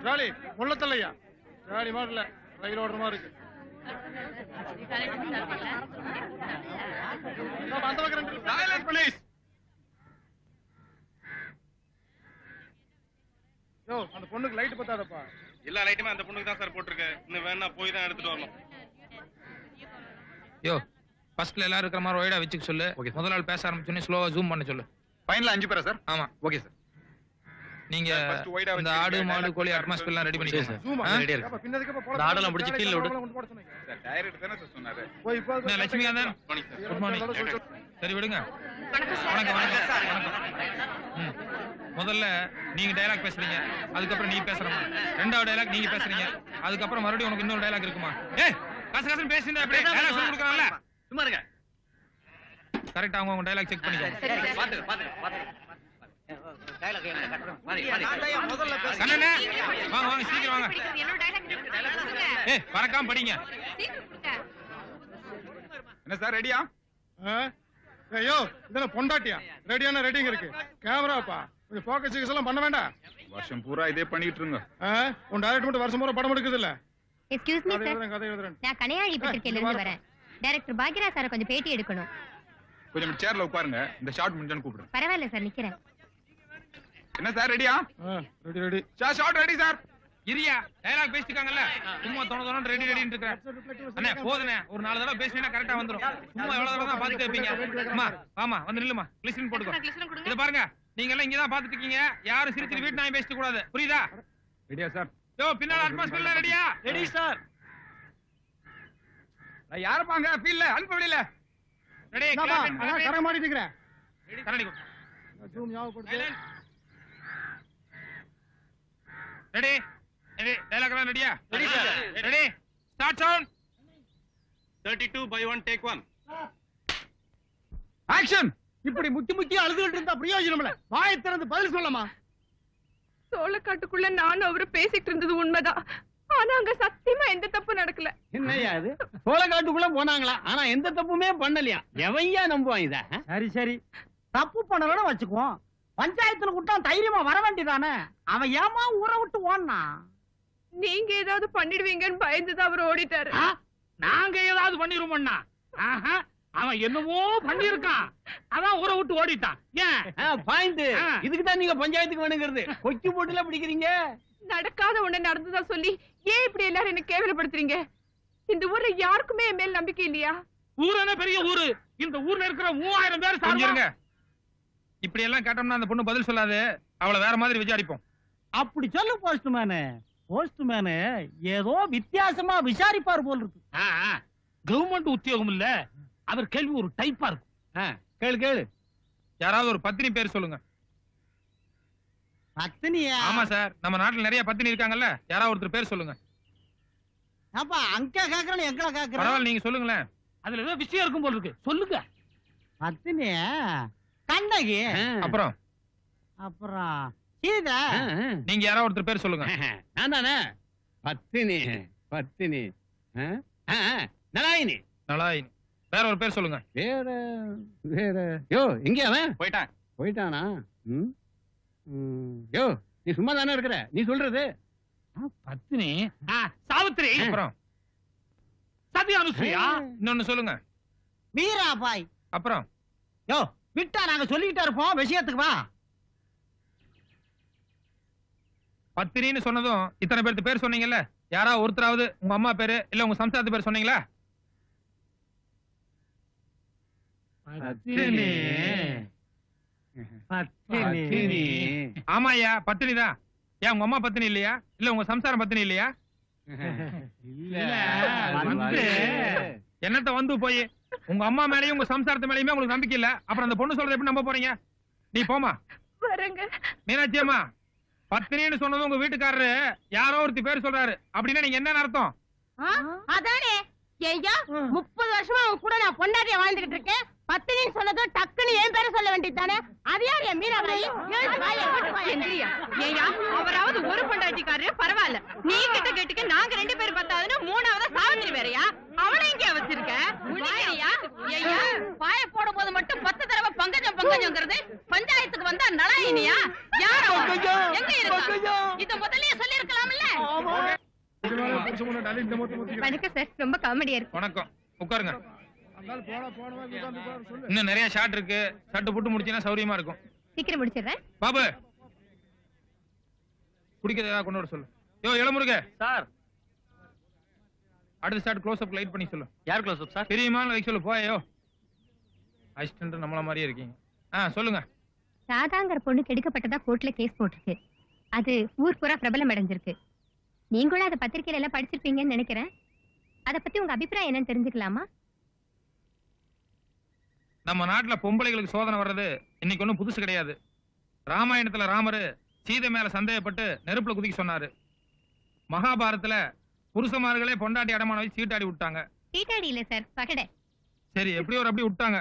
Trolley முள்ளத்தல்லையா trolley மாதிரி இல்ல ரயில் ஓடுற மாதிரி இருக்கு. அந்த பக்கம் போலீஸ். யோ அந்த பொண்ணுக்கு லைட் பத்தாதப்பா. எல்லா லைட்டுமே அந்த பொண்ணுக்கு தான் சார் போட்டிருக்கு. இன்னும் வேணா போய் தான் எடுத்துட்டு வரணும். யோ ஃபர்ஸ்ட்ல எல்லாரும் இருக்கிற மாதிரி ஒய்டா வச்சுக்க சொல்லு. முதல் ஆள் பேச ஆரம்பிச்சோன்னே ஸ்லோவா ஜூம் பண்ண சொல்லு. ஃபைனலா 5 பேரா சார்? ஆமா ஓகே சார். நீங்க இந்த ஆடு மாடு கோழி அட்மாஸ்பியர் எல்லாம் ரெடி பண்ணிக்கோங்க சார். ரெடியா இருக்கு. பின்னதுக்கு போட இந்த ஆடெல்லாம் முடிச்சு கீழ விடு. சார் டைரக்ட் தானே சார் சொன்னாரு. போய் இப்போ நான் லட்சுமிகாந்தன். Good morning. சரி விடுங்க. வணக்கம் வணக்கம். முதல்ல நீங்க டயலாக் பேசுறீங்க, அதுக்கப்புறம் நீ பேசுறமா. ரெண்டாவது டயலாக் நீங்க பேசுறீங்க, அதுக்கப்புறம் மறுபடியும் உனக்கு இன்னொரு டயலாக் இருக்குமா? ஏய் கசகசன்னு பேசினா அப்படியே டயலாக் சொல்லி கொடுக்கறான்ல. சும்மா இருங்க. கரெக்ட்டா அவங்க டயலாக் செக் பண்ணிக்கோங்க. பாத்து. டயலாக் முதல்ல பேசு. கண்ணனே வாங்க வாங்க சீக்கிரம் வாங்க. ஏய் மறக்காம படிங்க. என்ன சார் ரெடியா? ஐயோ இதெல்லாம் பொண்டாட்டியா? ரெடியான ரெடிங்க இருக்கு. கேமராப்பா கொஞ்சம் ஃபோக்கஸ் எல்லாம் பண்ண வேண்டாம். வருஷம் பூரா இதே பண்ணிட்டு இருங்க. உன் டைரக்டர் மட்டும் வருஷம் பூரா படம் எடுக்குது இல்ல? எக்ஸ்கியூஸ் மீ சார், கதை எழுதுறேன். நான் கனையாழி பத்திரிக்கையில இருந்து வரேன். டைரக்டர் பாக்யராஜ் சார் கொஞ்சம் பேட்டி எடுக்கணும். கொஞ்சம் சேர்ல உட்காருங்க. இந்த ஷாட் முடிஞ்சான்னு கூப்பிடுறேன். பரவாயில்ல சார் நிக்கிறேன். என்ன சார் ரெடியா? Ready ready. Shot ready sir. இரியா டயலாக் பேசிட்டாங்கல்ல, சும்மா தொண ரெடி ரெடின்னு இருக்கேன். அண்ணே போதுனே, ஒரு 4 தடவை பேசினா கரெக்டா வந்துரும். சும்மா எவ்வளவு தடவை தான் பாத்துட்டே இருப்பீங்க? அம்மா ஆமா வந்து நில்லுமா. கிளிசரின் போட்டுக்கோ. இத பாருங்க, நீங்க எல்லாம் இங்க தான் பாத்துட்டு இருக்கீங்க. யாரும் சிரிச்சு வீட்டு நாய் பேசிட்டு கூடாது. புரியுதா? ரெடியா சார்? யோ பின்னால அட்மாஸ்பியர்ல ரெடியா? Ready sir. நான் யாரப்பாங்க ஃபீல்ல அல்ப வெளியில. ரெடி நான் கரை மாட்டிட்டு இருக்கேன். கரடி ஜூம் ஞாபகப்படுத்து. ரெடி ரெடி டயலாக் எல்லாம் ரெடியா? Ready sir. Ready start sound. 32/1 take 1. Action. இப்படி முக்கி அழுதுகிட்டு இருந்தா பிரயோஜனம் இல்ல. வாயை திறந்து பதில் சொல்லமா. சோளக்காட்டுக்குள்ள நானும் அவரு பேசிட்டு இருந்தது உண்மைதான். ஆனா அங்க சத்தியமா எந்த தப்பு நடக்கல. என்னையா இது? சோளக்காட்டுக்குள்ள போனாங்களா? ஆனா எந்த தப்புமே பண்ணலையா? எவையா நம்புவான் இத? சரி தப்பு பண்ணலன்னு வச்சுக்குவோம். பஞ்சாயத்துல கூட்டம் தைரியமா வர வேண்டியதானே. அவன் ஏமா ஊரை விட்டு ஓடனா? நீங்க ஏதாவது பண்ணிடுவீங்கன்னு பயந்துதான் அவர் ஓடிட்டாரு. நாங்க ஏதாவது பண்ணிருவோம்னா? அவன் என்னமோ பண்ணிருக்கான், அதான் ஊரை விட்டு ஓடிட்டான். ஏன் பாயிண்ட்? இதுக்கு தான் நீங்க பஞ்சாயத்துக்கு வேணுங்கிறது. கொக்கி போட்டுல பிடிக்கிறீங்க. நடக்காத ஒண்ணு நடந்ததா சொல்லி ஏன் இப்படி எல்லாரும் என்ன கேவலப்படுத்துறீங்க? இந்த ஊர்ல யாருக்குமே என் மேல் நம்பிக்கை இல்லையா? ஊரான பெரிய ஊரு. இந்த ஊர்ல இருக்கிற 3000 பேர் சாஞ்சிருங்க. இப்படி எல்லாம் கேட்டோம்னா அந்த பொண்ணு பதில் சொல்லாது. அவளை வேற மாதிரி விசாரிப்போம். அப்படி சொல்லு போஸ்ட்மேனு. போஸ்ட்மேனு ஏதோ வித்தியாசமா விசாரிப்பார் போல் இருக்கு. கவர்மெண்ட் உத்தியோகம் இல்ல, அவர் கேள்வி ஒரு டைப்பா இருக்கும். கேளு. யாராவது ஒரு பத்தினி பேர் சொல்லுங்க. பத்தினியா? ஆமா சார், நம்ம நாட்டுல நிறைய பத்தினி இருக்காங்கல்ல, யாராவது ஒருத்தர் பேர் சொல்லுங்க. அப்பா அங்க கேக்குறேன் எங்களை கேக்குறேன். பரவாயில்ல நீங்க சொல்லுங்களேன். அதுல ஏதோ விஷயம் இருக்கும் போல் இருக்கு. சொல்லுங்க. பத்தினியா? கண்ணகி. அப்புறம் சீதா. நீங்க யாராவது ஒருத்தர் பேர் சொல்லுங்க. நான் தானே பத்தினி. நலாயினி. நலாயினி. வேற ஒரு பேர் சொல்லுங்க. வேற யோ எங்க அவன் போயிட்டானா? யோ நீ சும்மா தானே இருக்கிற? நீ சொல்றது பத்தினி சாவித்திரி. அப்புறம் சத்யா அனுசுயா. இன்னொன்னு சொல்லுங்க. மீராபாய். அப்புறம் யோ விட்டா நாங்க சொல்லிக்கிட்டே இருப்போம், விஷயத்துக்கு வா. பத்தினின்னு சொன்னதும் இத்தனை பேருக்கு பேர் சொன்னீங்கல்ல, யாராவது ஒருத்தராவது உங்க அம்மா பேரு இல்ல உங்க சம்சாரத்து பேர் சொன்னீங்களா? ஆமா ஐயா பத்தினி தான். ஏன் உங்க அம்மா பத்தினி இல்லையா? இல்ல உங்க சம்சாரம் பத்தினி இல்லையா? என்னத்த வந்து போய் உங்க அம்மா மேலயும் உங்க சம்சாரத்து மேலயுமே உங்களுக்கு நம்பிக்கை இல்ல. அப்புறம் அந்த பொண்ணு சொல்றதை எப்படி நம்ப போறீங்க? நீ போமா. மீனாட்சி அம்மா, பத்தினின்னு சொன்னது உங்க வீட்டுக்காரரு யாரோ ஒருத்தி பேர் சொல்றாரு அப்படின்னா நீங்க என்ன அர்த்தம்? அதானே ஐயா 30 வருஷமா அவன் கூட நான் பொண்டாட்டியா வாழ்ந்துகிட்டு இருக்கேன். பத்தினின்னு சொன்னதும் டக்குன்னு என் பேரை சொல்ல வேண்டியதானே. அது யார்? என் மீனாபாய். அவராவது ஒரு பொண்டாட்டிக்காரரு பரவாயில்ல. நீ கிட்ட கேட்டுக்க நாங்க 2 பேர் பத்தாதுன்னு 3ஆவது சாவித்திரி வேறையா? அவனை இங்கே வச்சிருக்க பாய போடும் போது மட்டும் 10 தடவை பங்கஜம் பங்கஜம்ங்கிறது பஞ்சாயத்துக்கு வந்தா நலா தாயினியா? யார் அவன்? எங்க இருக்கான்? இத முதல்லயே சொல்லிருக்கலாம்ல. வணக்கம் சார், ரொம்ப காமெடியா இருக்கு. வணக்கம், உட்காருங்க. அதனால போனவா சொல்லு. இன்னும் நிறைய ஷாட் இருக்கு. ஷாட் போட்டு முடிச்சீங்கன்னா சௌரியமா இருக்கும். சீக்கிரம் முடிச்சிடுறேன். பாபு, குடிக்கிறது ஏதாவது கொண்டு வர சொல்லு. யோ இளமுருக சார். அடுத்த ஷாட் க்ளோஸ் அப் லைட் பண்ணி சொல்லு. யார் க்ளோஸ் அப் சார்? பெரியமான லைக் சொல்லு. போயோ அசிஸ்டன்ட் நம்மள மாதிரியே இருக்கீங்க. சொல்லுங்க. ராதாங்கிற பொண்ணு கெடுக்கப்பட்டதா கோர்ட்ல கேஸ் போட்டிருக்கு. அது ஊர் பூரா பிரபலம் அடைஞ்சிருக்கு. நீங்களும் அதை பத்திரிகையில எல்லாம் படிச்சிருப்பீங்கன்னு நினைக்கிறேன். அத பத்தி உங்க அபிப்பிராயம் என்னன்னு தெரிஞ்சுக்கலாமா? நம்ம நாட்டுல பொம்பளைகளுக்கு சோதனை வர்றது இன்னைக்கு ஒண்ணும் புதுசு கிடையாது. ராமாயணத்துல ராமரு சீதை மேல சந்தேகப்பட்டு நெருப்புல குதிக்க சொன்னாரு. மகாபாரதத்துல புருஷமார்களே பொண்டாட்டி அடமான வச்சு சீட்டாடி விட்டாங்க. சீட்டாடி இல்ல சார், பகடை. சரி, எப்படியோ ஒரு அப்படி விட்டாங்க.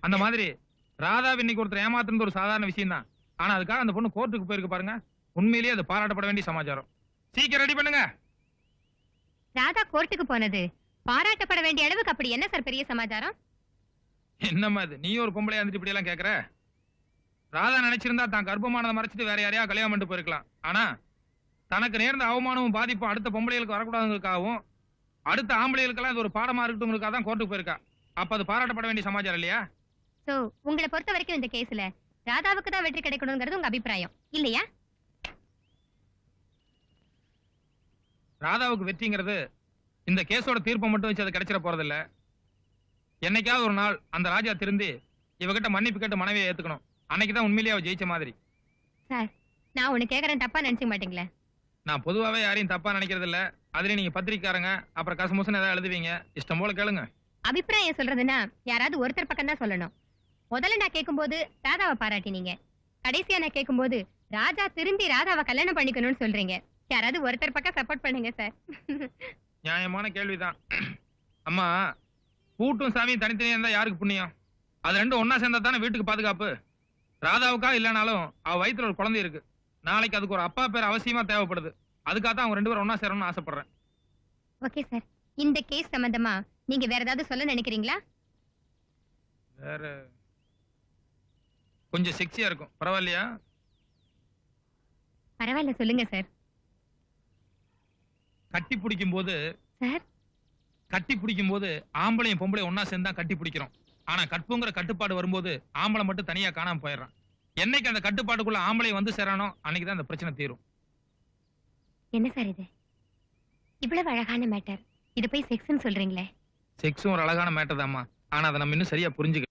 அந்த மாதிரி ராதாவை இன்னைக்கு ஒருத்தர் ஏமாத்துறது ஒரு சாதாரண விஷயம் தான். ஆனா அதுக்காக அந்த பொண்ணு கோர்ட்டுக்கு போயிருக்கு பாருங்க. உண்மையிலேயே அது பாராட்டப்பட வேண்டிய சமாச்சாரம். சீக்கிரம் ரெடி பண்ணுங்க. ராதா கோர்ட்டுக்கு போனது பாராட்டப்பட வேண்டிய அளவுக்கு அப்படி என்ன சார் பெரிய சமாச்சாரம்? என்னம்மா இது, நீ ஒரு பொம்பளையா இருந்துட்டு இப்படி எல்லாம் கேக்குற? ராதா நினைச்சிருந்தா தான் கர்ப்பமானதை மறைச்சிட்டு வேற யாரையா கல்யாணம் பண்ணிட்டு போயிருக்கலாம். ஆனா தனக்கு நேர்ந்த அவமானமும் பாதிப்பும் அடுத்த பொம்பளைகளுக்கு வரக்கூடாதுங்கிறதுக்காகவும் அடுத்த ஆம்பளைகளுக்கெல்லாம் இது ஒரு பாடமா இருக்கட்டும்ங்கிறதுக்காக தான் கோர்ட்டுக்கு போயிருக்கா. அப்ப அது பாராட்டப்பட வேண்டிய சமாச்சாரம் இல்லையா? சோ உங்களை பொறுத்த வரைக்கும் இந்த கேஸ்ல ராதாவுக்கு தான் வெற்றி கிடைக்கணுங்கிறது உங்க அபிப்பிராயம் இல்லையா? ராதாவுக்கு வெற்றிங்கிறது இந்த கேஸோட தீர்ப்பை மட்டும் வச்சு அது கிடைச்சிட போறதில்ல. என்னைக்காவது ஒரு நாள் அந்த ராஜா திருந்தி இவகிட்ட மன்னிப்பு கேட்டு மனைவியை ஏத்துக்கணும். அன்னைக்குதான் உண்மையிலேயே அவ ஜெயிச்ச மாதிரி. சார், நான் உனக்கு கேக்குறேன், தப்பா நினைச்சுக்க மாட்டீங்களே? நான் பொதுவாவே யாரையும் தப்பா நினைக்கிறது இல்ல. அதுல நீங்க பத்திரிக்காரங்க அப்புறம் கசமுசன்னு ஏதாவது எழுதுவீங்க. இஷ்டம் போல கேளுங்க. அபிப்பிராயம் சொல்றதுன்னா யாராவது ஒருத்தர் பக்கம் தான் சொல்லணும். முதல்ல நான் கேட்கும்போது ராதாவை பாராட்டினீங்க. கடைசியா நான் கேட்கும்போது ராஜா திரும்பி ராதாவை கல்யாணம் பண்ணிக்கணும்னு சொல்றீங்க. யாராவது ஒருத்தர் பக்கம் சப்போர்ட் பண்ணுங்க சார். நியாயமான கேள்விதான். அம்மா, பூட்டும் சாமியும் தனித்தனியா இருந்தா யாருக்கு புண்ணியம்? அது ரெண்டும் ஒன்னா சேர்ந்தா தானே வீட்டுக்கு பாதுகாப்பு. ராதாவுக்கா இல்லைனாலும் அவ வயித்துல ஒரு குழந்தை இருக்கு. நாளைக்கு அதுக்கு ஒரு அப்பா பேர் அவசியமா தேவைப்படுது. அதுக்காக தான் அவங்க ரெண்டு பேரும் ஒன்னா சேரணும்னு ஆசைப்படுறேன். ஓகே சார், இந்த கேஸ் சம்பந்தமா நீங்க வேற ஏதாவது சொல்ல நினைக்கிறீங்களா? வேற கொஞ்சம் செக்ஸியா இருக்கும், பரவாயில்லையா? பரவாயில்ல, சொல்லுங்க சார். கட்டி பிடிக்கும் போது சார், கட்டி பிடிக்கும் போது ஆம்பளையும் பொம்பளையும் ஒன்னா சேர்ந்தா கட்டி பிடிக்கிறோம். ஆனா கற்புங்கிற கட்டுப்பாடு வரும்போது ஆம்பளை மட்டும் தனியா காணாம போயிடுறான். என்னைக்கு அந்த கட்டுப்பாட்டுக்குள்ள ஆம்பளை வந்து சேரானோ அன்னைக்குதான் அந்த பிரச்சனை தீரும். என்ன சார் இது இவ்வளவு அழகான மேட்டர், இது போய் செக்ஸ்ன்னு சொல்றீங்களே? செக்ஸும் ஒரு அழகான மேட்டர் தான்மா. ஆனா அதை நம்ம இன்னும் சரியா புரிஞ்சுக்க.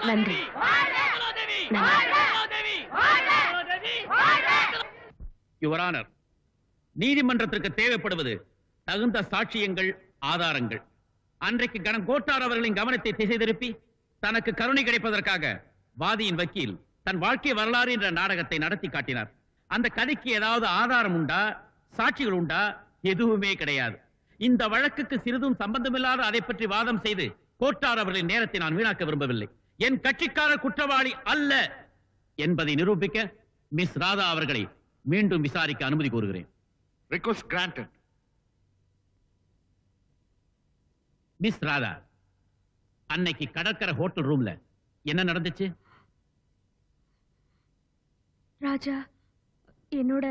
நன்றி. யுவர் ஆனர், நீதிமன்றத்திற்கு தேவைப்படுவது தகுந்த சாட்சியங்கள், ஆதாரங்கள். அன்றைக்கு கோட்டார் அவர்களின் கவனத்தை திசை திருப்பி தனக்கு கருணை கிடைப்பதற்காக வாதியின் வக்கீல் தன் வாழ்க்கை வரலாறு என்ற நாடகத்தை நடத்தி காட்டினார். அந்த கதைக்கு ஏதாவது ஆதாரம் உண்டா, சாட்சிகள் உண்டா? எதுவுமே கிடையாது. இந்த வழக்குக்கு சிறிதும் சம்பந்தமில்லாத அதை பற்றி வாதம் செய்து கோட்டார் அவர்களின் நேரத்தை நான் வீணாக்க விரும்பவில்லை. என் கட்சிக்காரர் குற்றவாளி அல்ல என்பதை நிரூபிக்க மிஸ் ராதா அவர்களை மீண்டும் விசாரிக்க அனுமதி கோருகிறேன். Request granted. மிஸ் ராதா, அன்னைக்கு கடற்கரை ஹோட்டல் ரூம்ல என்ன நடந்துச்சு? ராஜா என்னோட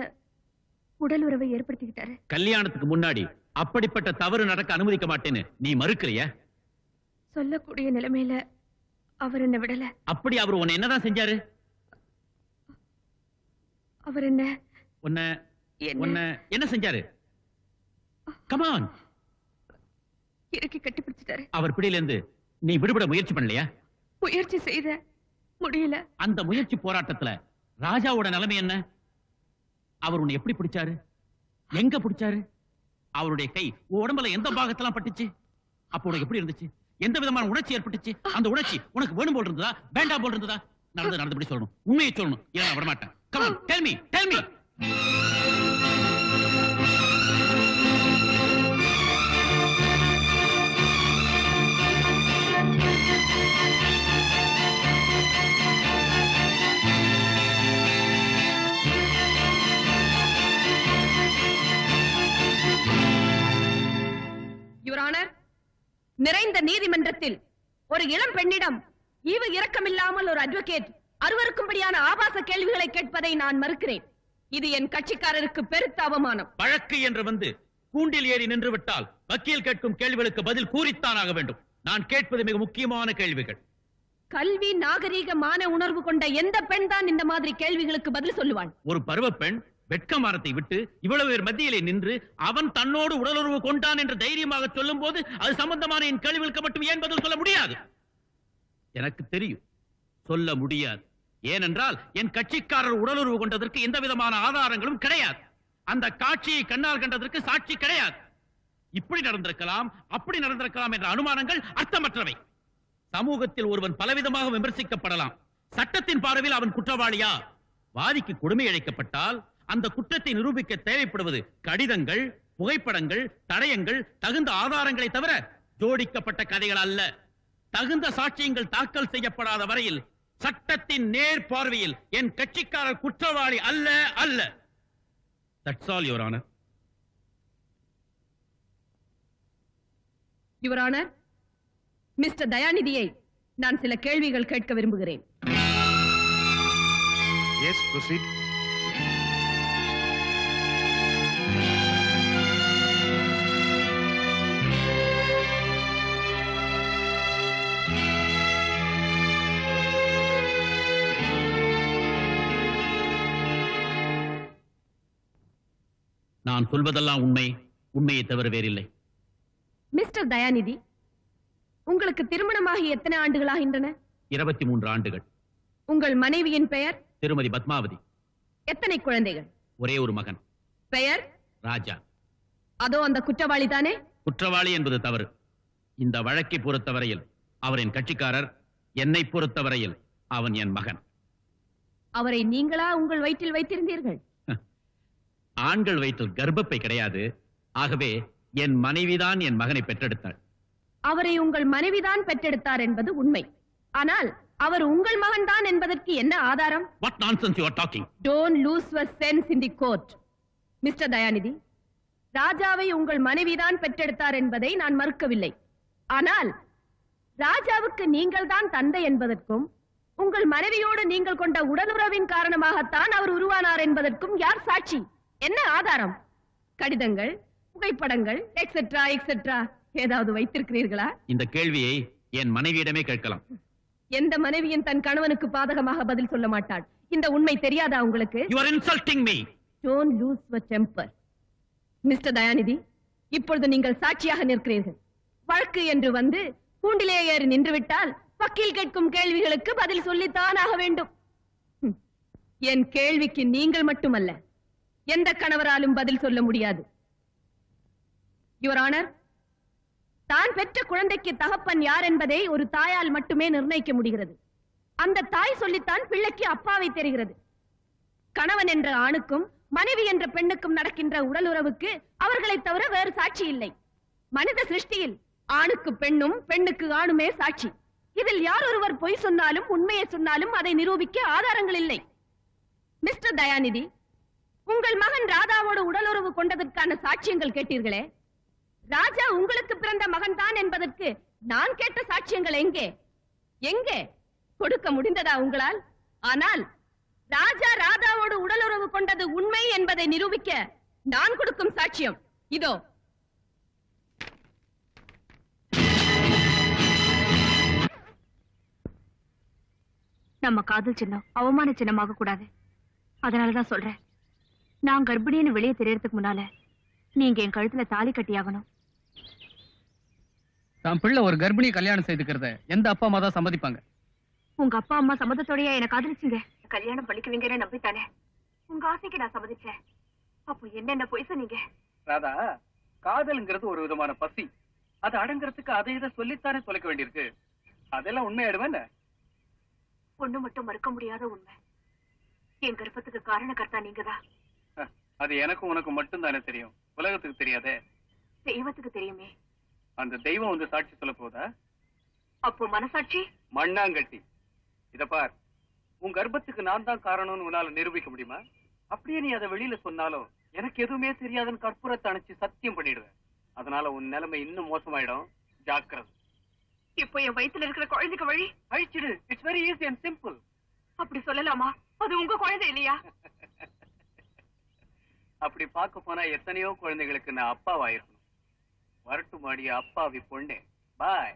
உடல் உறவை ஏற்படுத்திக்கிட்டாரு. கல்யாணத்துக்கு முன்னாடி அப்படிப்பட்ட தவறு நடக்க அனுமதிக்க மாட்டேன்னு நீ மறுக்கிறியா? சொல்லக்கூடிய நிலைமையில அவர் என்ன விடல. அப்படி அவர் உன்னை என்னதான் செஞ்சாரு? அவர் என்ன என்ன செஞ்சாரு? கமான். இறுக்கி கட்டிப்பிடிச்சிட்டாரு. அவர் பிடியில இருந்து நீ விடுபட முயற்சி பண்ணலையா? முயற்சி செய்த முடியல. அந்த முயற்சி போராட்டத்துல ராஜாவோட நிலைமை என்ன? அவர் உன்னை எப்படி பிடிச்சாரு? எங்க பிடிச்சாரு? அவருடைய கை உடம்புல எந்த பாகத்தெல்லாம் பட்டுச்சு? அப்போ உனக்கு எப்படி இருந்துச்சு? எந்த விதமான உணர்ச்சி ஏற்பட்டுச்சு? அந்த உணர்ச்சி உனக்கு வேணும் போல் இருந்ததா, வேண்டாம் போல் இருந்ததா? நடந்தபடி சொல்லணும், உண்மையை சொல்லணும். ஏன் நான் விடமாட்டேன். Come on, tell me. Your honour, நிறைந்த நீதிமன்றத்தில் ஒரு இளம் பெண்ணிடம் ஈவு இரக்கமில்லாமல் ஒரு அட்வொகேட் அருவருக்கும்படியான ஆபாச கேள்விகளை கேட்பதை நான் மறுக்கிறேன். இது என் கட்சிக்காரருக்கு பெருத்த அவமானம். வழக்கு என்று வந்து கூண்டில் ஏறி நின்று விட்டால் வக்கீல் கேட்கும் கேள்விகளுக்கு பதில் கூறித்தான் ஆக வேண்டும். நான் கேட்பது மிக முக்கியமான கேள்விகள். கல்வி, நாகரீக, மான உணர்வு கொண்ட எந்த பெண் தான் இந்த மாதிரி கேள்விகளுக்கு பதில் சொல்லுவாள்? ஒரு பருவ பெண் வெட்கமானத்தை விட்டு இவ்வளவு பேர் மத்தியிலே நின்று அவன் தன்னோடு உடலுறவு கொண்டான் என்று தைரியமாக சொல்லும் போது அது சம்பந்தமான என் கேள்விகளுக்கு மட்டும் ஏன் பதில் சொல்ல முடியாது? எனக்கு தெரியும், சொல்ல முடியாது. ஏனென்றால் என் கட்சிக்காரர் உடலுறவு கொண்டதற்கு எந்த விதமான ஆதாரங்களும் கிடையாது. அந்த காட்சியை கண்ணால் கண்டதற்கு சாட்சி கிடையாது. இப்படி நடந்திருக்கலாம், அப்படி நடந்திருக்கலாம் என்ற அனுமானங்கள் அர்த்தமற்றவை. சமூகத்தில் ஒருவன் பலவிதமாக விமர்சிக்கப்படலாம். சட்டத்தின் பார்வையில் அவன் குற்றவாளியா? வாதிக்கு கொடுமை இழைக்கப்பட்டால் அந்த குற்றத்தை நிரூபிக்க தேவைப்படுவது கடிதங்கள், புகைப்படங்கள், தடயங்கள், தகுந்த ஆதாரங்களை தவிர ஜோடிக்கப்பட்ட கதைகள் அல்ல. தகுந்த சாட்சியங்கள் தாக்கல் செய்யப்படாத வரையில் சட்டத்தின் நேர் பார்வையில் என் கட்சிக்காரர் குற்றவாளி அல்ல அல்ல. That's all, Your Honor. Your Honor, mister தயாநிதியை நான் சில கேள்விகள் கேட்க விரும்புகிறேன். Yes, proceed. நான் சொல்வதெல்லாம் உண்மை, உண்மையை தவிர வேறில்லை. மிஸ்டர் தயாநிதி, உங்களுக்கு திருமணமாகி எத்தனை ஆண்டுகளாகின்றன? 23 ஆண்டுகள். உங்கள் மனைவியின் பெயர்? திருமதி பத்மாவதி. எத்தனை குழந்தைகள்? ஒரே ஒரு மகன். பெயர்? ராஜா. அதோ அந்த குற்றவாளி தானே? குற்றவாளி என்பது தவறு. இந்த வழக்கை பொறுத்தவரையில் அவர் என் கட்சிக்காரர், என்னை பொறுத்தவரையில் அவன் என் மகன். அவரை நீங்களா உங்கள் வயிற்றில் வைத்திருந்தீர்கள்? ஆண்கள் வயிற்றில் கர்ப்பப்பை கிடையாது. ஆகவே என் மனைவிதான் என் மகனை பெற்றெடுத்தாள். அவரை உங்கள் மனைவிதான் பெற்றெடுத்தார் என்பது உண்மை. ஆனால் அவர் உங்கள் மகன் தான் என்பதற்கு என்ன ஆதாரம்? What nonsense you are talking? Don't lose your sense in the court. Mister Dayanidhi, ராஜாவை உங்கள் மனைவிதான் பெற்றெடுத்தார் என்பதை நான் மறுக்கவில்லை. ஆனால் ராஜாவுக்கு நீங்கள் தான் தந்தை என்பதற்கும் உங்கள் மனைவியோடு நீங்கள் கொண்ட உடலுறவின் காரணமாகத்தான் அவர் உருவானார் என்பதற்கும் யார் சாட்சி? என்ன ஆதாரம்? கடிதங்கள், புகைப்படங்கள், எக்ஸெட்ரா எக்ஸெட்ரா ஏதாவது வைத்திருக்கிறீர்களா? இந்த கேள்வியை என் மனைவியிடமே கேட்கலாம். எந்த மனைவியின் தன் கணவனுக்கு பாதகமாக பதில் சொல்ல மாட்டாள். இந்த உண்மை தெரியாதா உங்களுக்கு? You are insulting me. Don't lose your temper. Mister Dayanidhi, இப்பொழுது நீங்கள் சாட்சியாக நிற்கிறீர்கள். வழக்கு என்று வந்து கூண்டிலே ஏறி நின்றுவிட்டால் வக்கீல் கேட்கும் கேள்விகளுக்கு பதில் சொல்லித்தான் ஆக வேண்டும். என் கேள்விக்கு நீங்கள் மட்டுமல்ல, எந்த கணவராலும் பதில் சொல்ல முடியாது. யுவர் ஆனர், தான் பெற்ற குழந்தைக்கு தகப்பன் யார் என்பதை ஒரு தாயால் மட்டுமே நிர்ணயிக்க முடிகிறது. அந்த தாய் சொல்லித்தான் பிள்ளைக்கு அப்பாவை தெரிகிறது. கணவன் என்ற ஆணுக்கும் மனைவி என்ற பெண்ணுக்கும் நடக்கின்ற உடலுறவுக்கு அவர்களை தவிர வேறு சாட்சி இல்லை. மனித சிருஷ்டியில் ஆணுக்கு பெண்ணும் பெண்ணுக்கு ஆணுமே சாட்சி. இதில் யார் ஒருவர் பொய் சொன்னாலும் உண்மையை சொன்னாலும் அதை நிரூபிக்க ஆதாரங்கள் இல்லை. மிஸ்டர் தயாநிதி, உங்கள் மகன் ராதாவோடு உடலுறவு கொண்டதற்கான சாட்சியங்கள் கேட்டீர்களே, ராஜா உங்களுக்கு பிறந்த மகன் தான் என்பதற்கு நான் கேட்ட சாட்சியங்கள் எங்கே? எங்கே கொடுக்க முடிந்ததா உங்களால்? ஆனால் ராஜா ராதாவோடு உடலுறவு கொண்டது உண்மை என்பதை நிரூபிக்க நான் கொடுக்கும் சாட்சியம் இதோ. நம்ம காதல் சின்னம் அவமான சின்னமாக கூடாது. அதனாலதான் சொல்றேன், நான் கர்ப்பிணின்னு வெளியே தெரியறதுக்கு முன்னால நீங்க என் கழுத்துல தாலி கட்டியாகணும். தான் பிள்ளை ஒரு கர்ப்பிணி கல்யாணம் செய்துக்கிறத எந்த அப்பா அம்மா தான் சம்மதிப்பாங்க? உங்க அப்பா அம்மா சம்மதத்தோடய என்ன காதலிச்சீங்க? கல்யாணம் பண்ணிக்குவீங்கன்னு நம்பித்தானே உங்க ஆசைக்கு நான் சம்மதிச்சேன். அப்போ என்னென்ன பொய் சொன்னீங்க? ராதா, காதல்ங்கிறது ஒரு விதமான பசி. அது அடங்குறதுக்கு அதை இதை சொல்லித்தானே தொலைக்க வேண்டியிருக்கு. அதெல்லாம் உண்மையாயிடுவேன். ஒண்ணு மட்டும் மறுக்க முடியாத உண்மை, என் கர்ப்பத்துக்கு காரணகர்த்தா நீங்கதான். அது எனக்கும் உனக்கும் மட்டும் தானே தெரியும், உலகத்துக்கு தெரியாதே. தெய்வத்துக்கு தெரியுமே. அந்த தெய்வம் வந்து சாட்சி சொல்ல போதா? அப்போ மனசாட்சி? மண்ணாங்கட்டி. இத பார், உன் கர்ப்பத்துக்கு நான் தான் காரணம்னு உன்னால நிரூபிக்க முடியுமா? அப்படியே நீ அதை வெளியில சொன்னாலும் எனக்கு எதுவுமே தெரியாதுன்னு கற்பூரத்தை அணைச்சு சத்தியம் பண்ணிடுவேன். அதனால உன் நிலைமை இன்னும் மோசமாயிடும். ஜாக்கிரதை. இப்போ என் வயித்துல இருக்கிற குழந்தைக்கு வழி அழிச்சிடு. It's very easy and simple. அப்படி சொல்லலாமா? அது உங்க குழந்தை இல்லையா? அப்படி பார்க்க போனா எத்தனையோ குழந்தைகளுக்கு நான் அப்பாவாயிருக்கணும். வரட்டு மாடிய அப்பாவி பொண்ணே. பாய்.